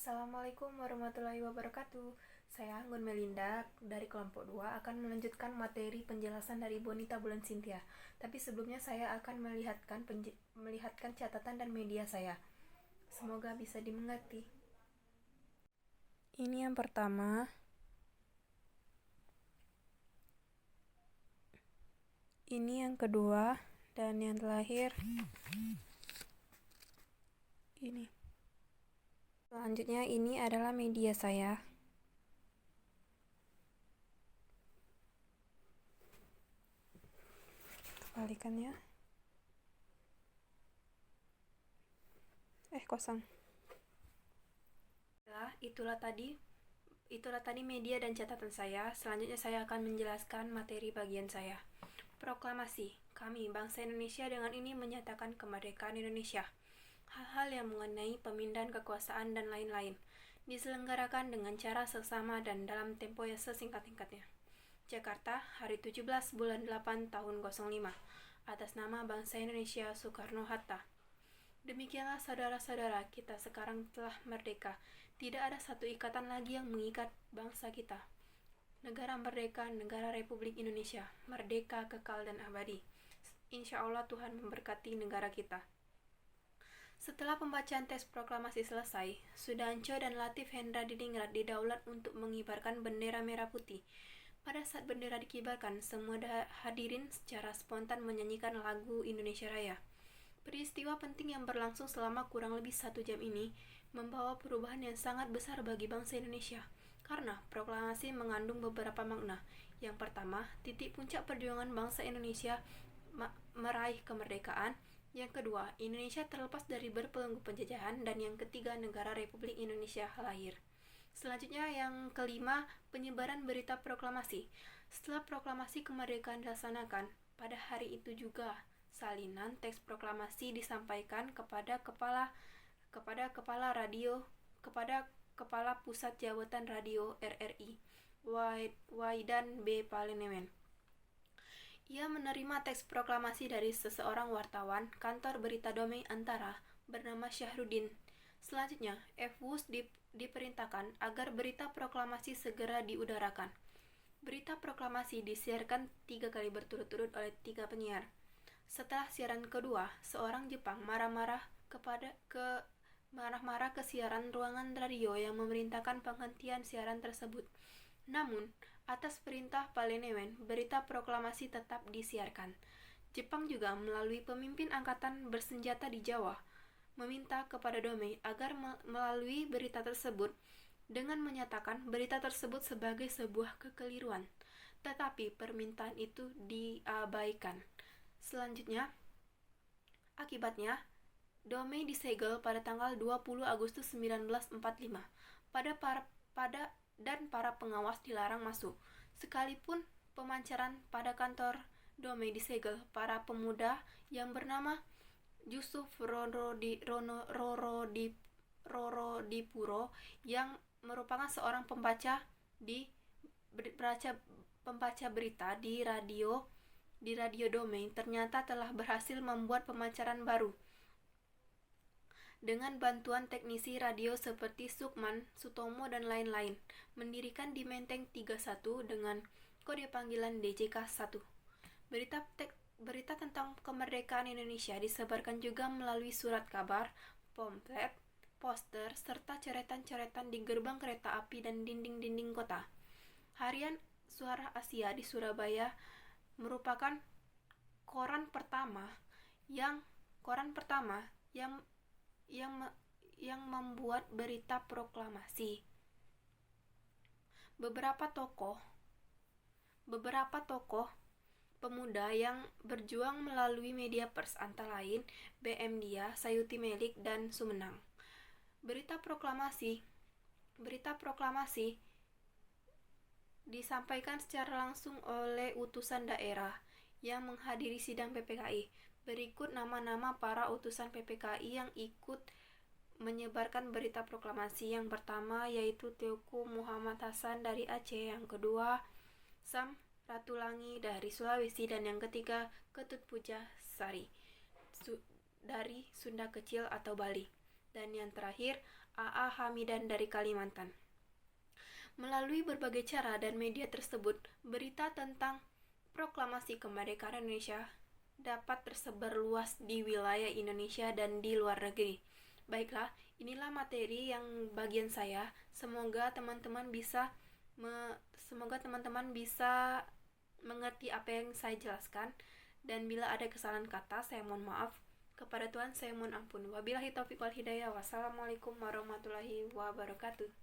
Assalamualaikum warahmatullahi wabarakatuh. Saya Anggun Melinda dari kelompok 2 akan melanjutkan materi penjelasan dari Bonita Bulan Cynthia. Tapi sebelumnya saya akan melihatkan catatan dan media saya. Semoga bisa dimengerti. Ini yang pertama. Ini yang kedua dan yang terakhir. Ini. Selanjutnya ini adalah media saya. Kebalikannya. Kosong. Itulah tadi media dan catatan saya. Selanjutnya saya akan menjelaskan materi bagian saya. Proklamasi. Kami, bangsa Indonesia, dengan ini menyatakan kemerdekaan Indonesia. Hal-hal yang mengenai pemindahan kekuasaan dan lain-lain diselenggarakan dengan cara seksama dan dalam tempo yang sesingkat-singkatnya. Jakarta, hari 17 bulan 8 tahun 05, atas nama bangsa Indonesia Soekarno-Hatta. Demikianlah saudara-saudara, kita sekarang telah merdeka. Tidak ada satu ikatan lagi yang mengikat bangsa kita. Negara merdeka, negara Republik Indonesia, merdeka, kekal, dan abadi. Insya Allah Tuhan memberkati negara kita. Setelah pembacaan teks proklamasi selesai, Sudanco dan Latif Hendra Diningrat didaulat untuk mengibarkan bendera merah putih. Pada saat bendera dikibarkan, semua hadirin secara spontan menyanyikan lagu Indonesia Raya. Peristiwa penting yang berlangsung selama kurang lebih 1 jam ini membawa perubahan yang sangat besar bagi bangsa Indonesia, karena proklamasi mengandung beberapa makna. Yang pertama, titik puncak perjuangan bangsa Indonesia meraih kemerdekaan. Yang kedua, Indonesia terlepas dari berpelenggu penjajahan. Dan yang ketiga, negara Republik Indonesia lahir. Selanjutnya yang kelima, penyebaran berita proklamasi. Setelah proklamasi kemerdekaan dilaksanakan, pada hari itu juga salinan teks proklamasi disampaikan kepada kepala Pusat Jabatan Radio RRI, Waidan B. Palenewen. Ia menerima teks proklamasi dari seseorang wartawan kantor berita Damai Antara bernama Syahrudin. Selanjutnya, FWUS diperintahkan agar berita proklamasi segera diudarakan. Berita proklamasi disiarkan 3 kali berturut-turut oleh 3 penyiar. Setelah siaran kedua, seorang Jepang marah-marah ke siaran ruangan radio yang memerintahkan penghentian siaran tersebut. Namun, atas perintah Palenewen, berita proklamasi tetap disiarkan. Jepang juga melalui pemimpin angkatan bersenjata di Jawa meminta kepada Damai agar melalui berita tersebut dengan menyatakan berita tersebut sebagai sebuah kekeliruan. Tetapi permintaan itu diabaikan. Selanjutnya, akibatnya, Damai disegel pada tanggal 20 Agustus 1945. Dan para pengawas dilarang masuk. Sekalipun pemancaran pada kantor Damai disegel, para pemuda yang bernama Yusuf Rorodipuro yang merupakan seorang pembaca berita di radio Damai ternyata telah berhasil membuat pemancaran baru dengan bantuan teknisi radio seperti Sukman, Sutomo, dan lain-lain, mendirikan di Menteng 31 dengan kode panggilan DJK-1. Berita tentang kemerdekaan Indonesia disebarkan juga melalui surat kabar, pamflet, poster, serta coretan-coretan di gerbang kereta api dan dinding-dinding kota. Harian Suara Asia di Surabaya merupakan koran pertama yang membuat berita proklamasi. Beberapa tokoh pemuda yang berjuang melalui media pers antara lain BM Dia, Sayuti Melik, dan Sumenang. Berita proklamasi disampaikan secara langsung oleh utusan daerah yang menghadiri sidang PPKI. Berikut nama-nama para utusan PPKI yang ikut menyebarkan berita proklamasi. Yang pertama yaitu Teuku Muhammad Hasan dari Aceh, yang kedua Sam Ratulangi dari Sulawesi, dan yang ketiga Ketut Pujasari dari Sunda Kecil atau Bali. Dan yang terakhir AA Hamidan dari Kalimantan. Melalui berbagai cara dan media tersebut, berita tentang proklamasi kemerdekaan Indonesia dapat tersebar luas di wilayah Indonesia dan di luar negeri. Baiklah, inilah materi yang bagian saya. Semoga teman-teman bisa mengerti apa yang saya jelaskan, dan bila ada kesalahan kata saya mohon maaf. Kepada Tuhan saya mohon ampun. Wabillahi taufiq wal hidayah. Wassalamualaikum warahmatullahi wabarakatuh.